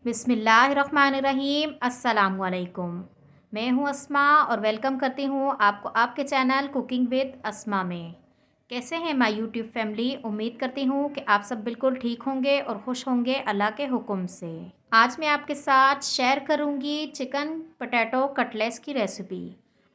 बिस्मिल्लाहिर्रहमानिर्रहीम। अस्सलामुअलैकुम। मैं हूं अस्मा और वेलकम करती हूं आपको आपके चैनल कुकिंग विद अस्मा में। कैसे हैं माय यूट्यूब फैमिली? उम्मीद करती हूं कि आप सब बिल्कुल ठीक होंगे और खुश होंगे अल्लाह के हुक्म से। आज मैं आपके साथ शेयर करूंगी चिकन पोटैटो कटलेट्स की रेसिपी।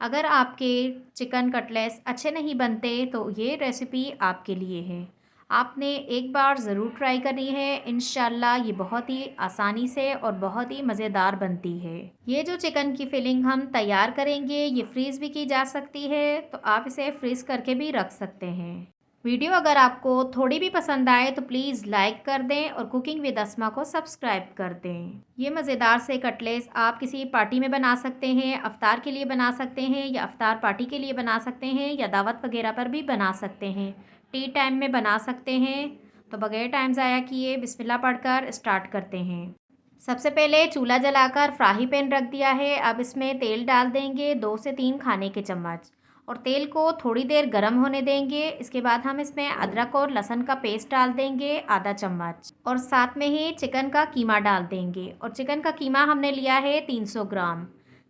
अगर आपके चिकन कटलेट्स अच्छे नहीं बनते तो ये रेसिपी आपके लिए है। आपने एक बार ज़रूर ट्राई करनी है। इंशाल्लाह ये बहुत ही आसानी से और बहुत ही मज़ेदार बनती है। ये जो चिकन की फिलिंग हम तैयार करेंगे ये फ्रीज़ भी की जा सकती है, तो आप इसे फ्रीज़ करके भी रख सकते हैं। वीडियो अगर आपको थोड़ी भी पसंद आए तो प्लीज़ लाइक कर दें और कुकिंग विद अस्मा को सब्सक्राइब कर दें। ये मज़ेदार से कटलेट्स आप किसी पार्टी में बना सकते हैं, अफ्तार के लिए बना सकते हैं या अफ्तार पार्टी के लिए बना सकते हैं या दावत वगैरह पर भी बना सकते हैं। टी टाइम में बना सकते हैं। तो बगैर टाइम ज़ाया किए बिस्मिल्लाह पढ़कर स्टार्ट करते हैं। सबसे पहले चूल्हा जलाकर फ्राई पैन रख दिया है। अब इसमें तेल डाल देंगे 2 से 3 खाने के चम्मच और तेल को थोड़ी देर गर्म होने देंगे। इसके बाद हम इसमें अदरक और लहसुन का पेस्ट डाल देंगे आधा चम्मच और साथ में ही चिकन का कीमा डाल देंगे। और चिकन का कीमा हमने लिया है 300 ग्राम।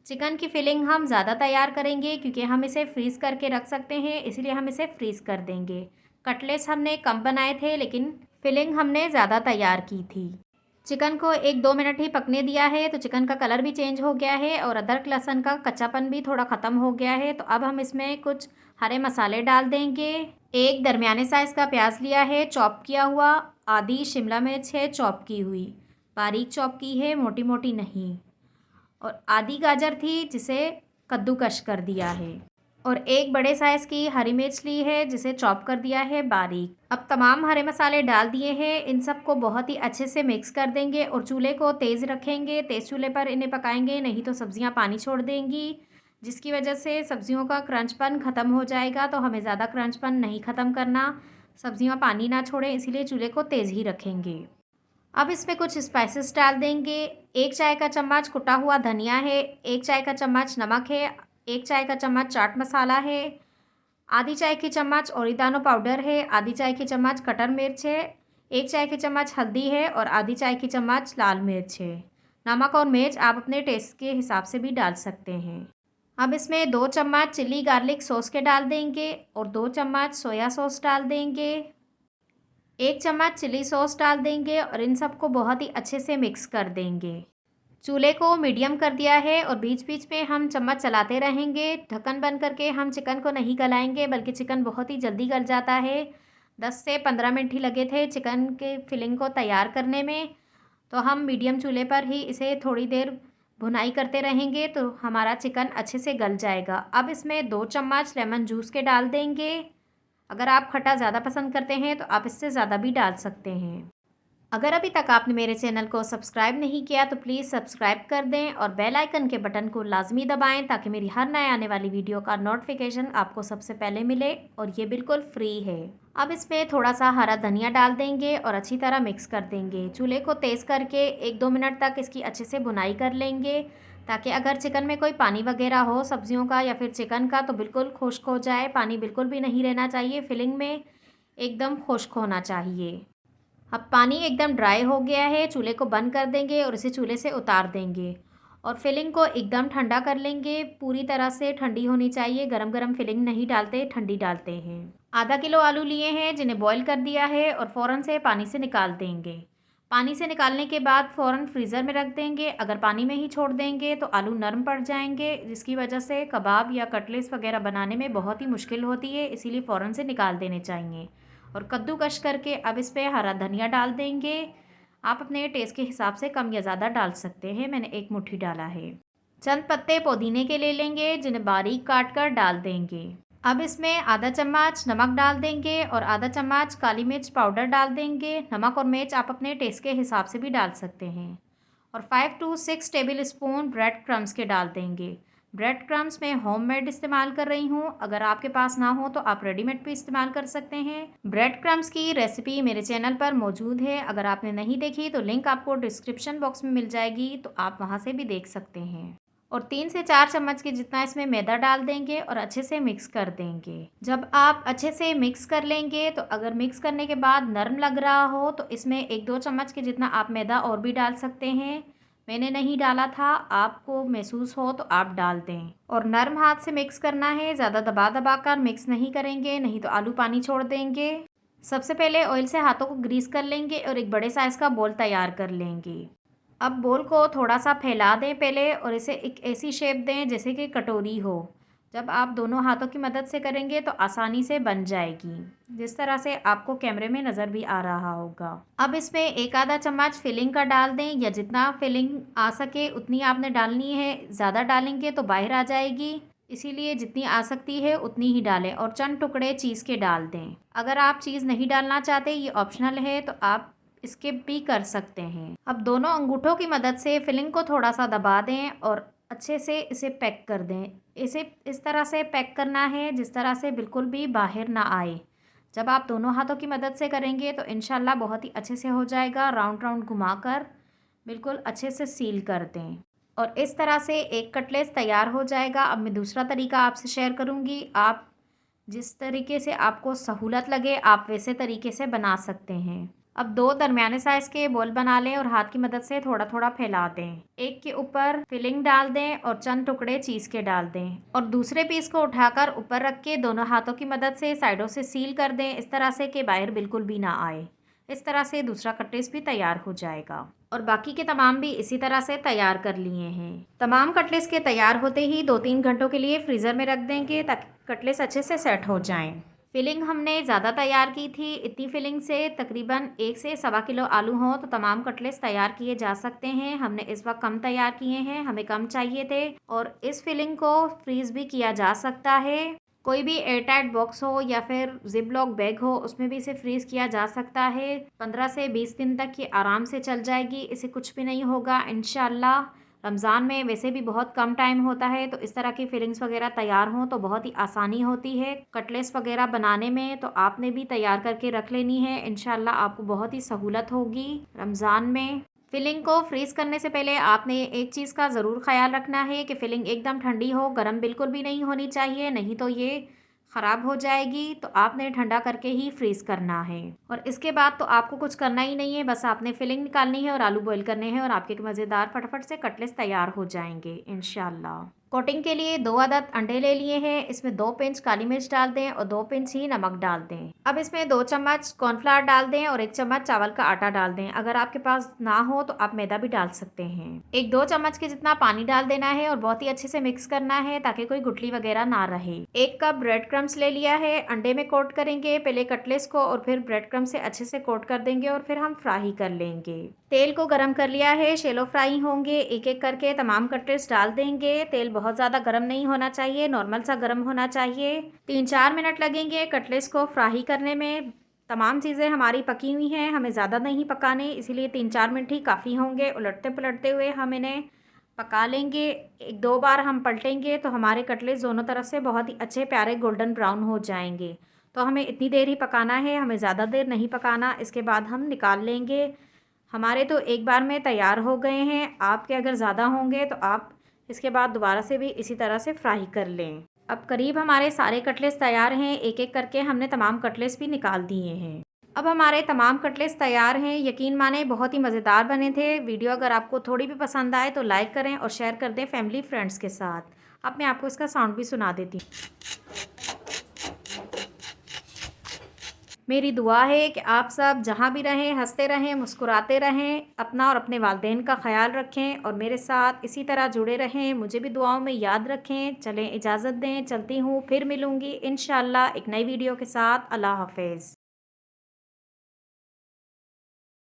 चिकन की फिलिंग हम ज़्यादा तैयार करेंगे क्योंकि हम इसे फ्रीज़ करके रख सकते हैं, इसलिए हम इसे फ्रीज़ कर देंगे। कटलेट्स हमने कम बनाए थे लेकिन फिलिंग हमने ज़्यादा तैयार की थी। चिकन को 1-2 मिनट ही पकने दिया है तो चिकन का कलर भी चेंज हो गया है और अदरक लहसुन का कच्चापन भी थोड़ा ख़त्म हो गया है। तो अब हम इसमें कुछ हरे मसाले डाल देंगे। एक दरमियाने साइज़ का प्याज लिया है चॉप किया हुआ, आधी शिमला मिर्च है चॉप की हुई, बारीक चॉप की है, मोटी मोटी नहीं, और आधी गाजर थी जिसे कद्दूकश कर दिया है, और एक बड़े साइज़ की हरी मिर्च ली है जिसे चॉप कर दिया है बारीक। अब तमाम हरे मसाले डाल दिए हैं। इन सब को बहुत ही अच्छे से मिक्स कर देंगे और चूल्हे को तेज़ रखेंगे। तेज़ चूल्हे पर इन्हें पकाएंगे, नहीं तो सब्जियां पानी छोड़ देंगी, जिसकी वजह से सब्जियों का क्रंचपन ख़त्म हो जाएगा। तो हमें ज़्यादा क्रंचपन नहीं ख़त्म करना, सब्जियाँ पानी ना छोड़ें, इसीलिए चूल्हे को तेज़ ही रखेंगे। अब इसमें कुछ स्पाइसेस डाल देंगे। 1 चाय का चम्मच कुटा हुआ धनिया है, 1 चाय का चम्मच नमक है, 1 चाय का चम्मच चाट मसाला है, आधी चाय की चम्मच ओरिगानो पाउडर है, आधी चाय की चम्मच कटर मिर्च है, 1 चाय की चम्मच हल्दी है और आधी चाय की चम्मच लाल मिर्च है। नमक और मिर्च आप अपने टेस्ट के हिसाब से भी डाल सकते हैं। अब इसमें 2 चम्मच चिली गार्लिक सॉस के डाल देंगे और 2 चम्मच सोया सॉस डाल देंगे, 1 चम्मच चिली सॉस डाल देंगे और इन सबको बहुत ही अच्छे से मिक्स कर देंगे। चूल्हे को मीडियम कर दिया है और बीच बीच में हम चम्मच चलाते रहेंगे। ढक्कन बंद करके हम चिकन को नहीं गलाएंगे, बल्कि चिकन बहुत ही जल्दी गल जाता है। 10 से 15 मिनट ही लगे थे चिकन के फिलिंग को तैयार करने में। तो हम मीडियम चूल्हे पर ही इसे थोड़ी देर भुनाई करते रहेंगे तो हमारा चिकन अच्छे से गल जाएगा। अब इसमें 2 चम्मच लेमन जूस के डाल देंगे। अगर आप खट्टा ज़्यादा पसंद करते हैं तो आप इससे ज़्यादा भी डाल सकते हैं। अगर अभी तक आपने मेरे चैनल को सब्सक्राइब नहीं किया तो प्लीज़ सब्सक्राइब कर दें और बेल आइकन के बटन को लाजमी दबाएं ताकि मेरी हर नए आने वाली वीडियो का नोटिफिकेशन आपको सबसे पहले मिले, और ये बिल्कुल फ्री है। अब इसमें थोड़ा सा हरा धनिया डाल देंगे और अच्छी तरह मिक्स कर देंगे। चूल्हे को तेज़ करके 1-2 मिनट तक इसकी अच्छे से भुनाई कर लेंगे ताकि अगर चिकन में कोई पानी वगैरह हो सब्जियों का या फिर चिकन का तो बिल्कुल खुश्क हो जाए। पानी बिल्कुल भी नहीं रहना चाहिए, फिलिंग में एकदम खुश्क होना चाहिए। अब पानी एकदम ड्राई हो गया है, चूल्हे को बंद कर देंगे और इसे चूल्हे से उतार देंगे और फिलिंग को एकदम ठंडा कर लेंगे। पूरी तरह से ठंडी होनी चाहिए, गरम गरम फिलिंग नहीं डालते, ठंडी डालते हैं। आधा किलो आलू लिए हैं जिन्हें बॉईल कर दिया है और फ़ौरन से पानी से निकाल देंगे। पानी से निकालने के बाद फ़ौरन फ्रीज़र में रख देंगे। अगर पानी में ही छोड़ देंगे तो आलू नरम पड़ जाएंगे, जिसकी वजह से कबाब या कटलेट्स वगैरह बनाने में बहुत ही मुश्किल होती है, इसीलिए फ़ौरन से निकाल देने चाहिए। और कद्दूकश करके अब इस पर हरा धनिया डाल देंगे। आप अपने टेस्ट के हिसाब से कम या ज़्यादा डाल सकते हैं, मैंने 1 मुट्ठी डाला है। चंद पत्ते पुदीने के ले लेंगे जिन्हें बारीक काट कर डाल देंगे। अब इसमें आधा चम्मच नमक डाल देंगे और आधा चम्मच काली मिर्च पाउडर डाल देंगे। नमक और मिर्च आप अपने टेस्ट के हिसाब से भी डाल सकते हैं। और 5 से 6 टेबल स्पून ब्रेड क्रम्स के डाल देंगे। ब्रेड क्रम्स मैं होममेड इस्तेमाल कर रही हूँ, अगर आपके पास ना हो तो आप रेडीमेड भी इस्तेमाल कर सकते हैं। ब्रेड क्रम्स की रेसिपी मेरे चैनल पर मौजूद है, अगर आपने नहीं देखी तो लिंक आपको डिस्क्रिप्शन बॉक्स में मिल जाएगी, तो आप वहाँ से भी देख सकते हैं। और 3 से 4 चम्मच के जितना इसमें मैदा डाल देंगे और अच्छे से मिक्स कर देंगे। जब आप अच्छे से मिक्स कर लेंगे तो अगर मिक्स करने के बाद नरम लग रहा हो तो इसमें 1-2 चम्मच के जितना आप मैदा और भी डाल सकते हैं। मैंने नहीं डाला था, आपको महसूस हो तो आप डाल दें। और नरम हाथ से मिक्स करना है, ज़्यादा दबा दबा कर मिक्स नहीं करेंगे, नहीं तो आलू पानी छोड़ देंगे। सबसे पहले ऑयल से हाथों को ग्रीस कर लेंगे और एक बड़े साइज़ का बॉल तैयार कर लेंगे। अब बोल को थोड़ा सा फैला दें पहले और इसे एक ऐसी शेप दें जैसे कि कटोरी हो। जब आप दोनों हाथों की मदद से करेंगे तो आसानी से बन जाएगी, जिस तरह से आपको कैमरे में नज़र भी आ रहा होगा। अब इसमें 1 आधा चम्मच फिलिंग का डाल दें, या जितना फिलिंग आ सके उतनी आपने डालनी है। ज़्यादा डालेंगे तो बाहर आ जाएगी, इसीलिए जितनी आ सकती है उतनी ही डालें। और चंद टुकड़े चीज़ के डाल दें। अगर आप चीज़ नहीं डालना चाहते, ये ऑप्शनल है, तो आप स्किप भी कर सकते हैं। अब दोनों अंगूठों की मदद से फिलिंग को थोड़ा सा दबा दें और अच्छे से इसे पैक कर दें। इसे इस तरह से पैक करना है जिस तरह से बिल्कुल भी बाहर ना आए। जब आप दोनों हाथों की मदद से करेंगे तो इंशाल्लाह बहुत ही अच्छे से हो जाएगा। राउंड राउंड घुमाकर बिल्कुल अच्छे से सील कर दें और इस तरह से एक कटलेट तैयार हो जाएगा। अब मैं दूसरा तरीका आपसे शेयर करूँगी। आप जिस तरीके से आपको सहूलत लगे आप वैसे तरीके से बना सकते हैं। अब 2 दरमियाने साइज़ के बॉल बना लें और हाथ की मदद से थोड़ा थोड़ा फैला दें। एक के ऊपर फिलिंग डाल दें और चंद टुकड़े चीज़ के डाल दें और दूसरे पीस को उठाकर ऊपर रख के दोनों हाथों की मदद से साइडों से सील कर दें, इस तरह से कि बाहर बिल्कुल भी ना आए। इस तरह से दूसरा कटलेट भी तैयार हो जाएगा और बाकी के तमाम भी इसी तरह से तैयार कर लिए हैं। तमाम कटलेट्स के तैयार होते ही 2-3 घंटों के लिए फ्रीज़र में रख देंगे ताकि कटलेट्स अच्छे से सेट हो जाएं। फिलिंग हमने ज़्यादा तैयार की थी। इतनी फिलिंग से तकरीबन 1 से सवा किलो आलू हों तो तमाम कटलेट्स तैयार किए जा सकते हैं। हमने इस वक्त कम तैयार किए हैं, हमें कम चाहिए थे। और इस फिलिंग को फ्रीज़ भी किया जा सकता है। कोई भी एयरटाइट बॉक्स हो या फिर जिप लॉक बैग हो, उसमें भी इसे फ्रीज़ किया जा सकता है। 15 से 20 दिन तक ये आराम से चल जाएगी, इसे कुछ भी नहीं होगा इंशाल्लाह। रमज़ान में वैसे भी बहुत कम टाइम होता है, तो इस तरह की फिलिंग्स वगैरह तैयार हों तो बहुत ही आसानी होती है कटलेट्स वगैरह बनाने में। तो आपने भी तैयार करके रख लेनी है, इंशाल्लाह आपको बहुत ही सहूलत होगी रमज़ान में। फिलिंग को फ्रीज़ करने से पहले आपने एक चीज़ का ज़रूर ख़याल रखना है कि फिलिंग एकदम ठंडी हो, गर्म बिल्कुल भी नहीं होनी चाहिए, नहीं तो ये ख़राब हो जाएगी। तो आपने ठंडा करके ही फ्रीज़ करना है और इसके बाद तो आपको कुछ करना ही नहीं है, बस आपने फिलिंग निकालनी है और आलू बॉईल करने हैं और आपके मज़ेदार फटाफट से कटलेट्स तैयार हो जाएंगे इंशाल्लाह। कोटिंग के लिए 2 अदद अंडे ले लिए हैं। इसमें 2 पिंच काली मिर्च डाल दें और 2 पिंच ही नमक डाल दें। अब इसमें 2 चम्मच कॉर्नफ्लावर डाल दें और 1 चम्मच चावल का आटा डाल दें। अगर आपके पास ना हो तो आप मैदा भी डाल सकते हैं। 1-2 चम्मच के जितना पानी डाल देना है और बहुत ही अच्छे से मिक्स करना है ताकि कोई गुठली वगैरह ना रहे। 1 कप ब्रेड क्रम्स ले लिया है, अंडे में कोट करेंगे पहले कटलेट्स को और फिर ब्रेड क्रम्स से अच्छे से कोट कर देंगे और फिर हम फ्राई कर लेंगे। तेल को गरम कर लिया है, शैलो फ्राई होंगे। एक एक करके तमाम कटलेट्स डाल देंगे। तेल बहुत ज़्यादा गर्म नहीं होना चाहिए, नॉर्मल सा गर्म होना चाहिए। 3-4 मिनट लगेंगे कटलेट्स को फ्राई करने में। तमाम चीज़ें हमारी पकी हुई हैं, हमें ज़्यादा नहीं पकाने, इसीलिए 3-4 मिनट ही काफ़ी होंगे। उलटते पुलटते हुए हम इन्हें पका लेंगे। 1-2 बार हम पलटेंगे तो हमारे कटलेट्स दोनों तरफ से बहुत ही अच्छे प्यारे गोल्डन ब्राउन हो जाएंगे। तो हमें इतनी देर ही पकाना है, हमें ज़्यादा देर नहीं पकाना। इसके बाद हम निकाल लेंगे। हमारे तो एक बार में तैयार हो गए हैं, आपके अगर ज़्यादा होंगे तो आप इसके बाद दोबारा से भी इसी तरह से फ्राई कर लें। अब करीब हमारे सारे कटलेट्स तैयार हैं। एक एक करके हमने तमाम कटलेट्स भी निकाल दिए हैं। अब हमारे तमाम कटलेट्स तैयार हैं। यकीन माने बहुत ही मज़ेदार बने थे। वीडियो अगर आपको थोड़ी भी पसंद आए तो लाइक करें और शेयर कर दें फैमिली फ्रेंड्स के साथ। अब मैं आपको इसका साउंड भी सुना देती हूँ। मेरी दुआ है कि आप सब जहाँ भी रहें हंसते रहें, मुस्कुराते रहें, अपना और अपने वालिदैन का ख्याल रखें और मेरे साथ इसी तरह जुड़े रहें। मुझे भी दुआओं में याद रखें। चलें इजाज़त दें, चलती हूँ, फिर मिलूँगी इंशाअल्लाह एक नई वीडियो के साथ। अल्लाह हाफ़िज़।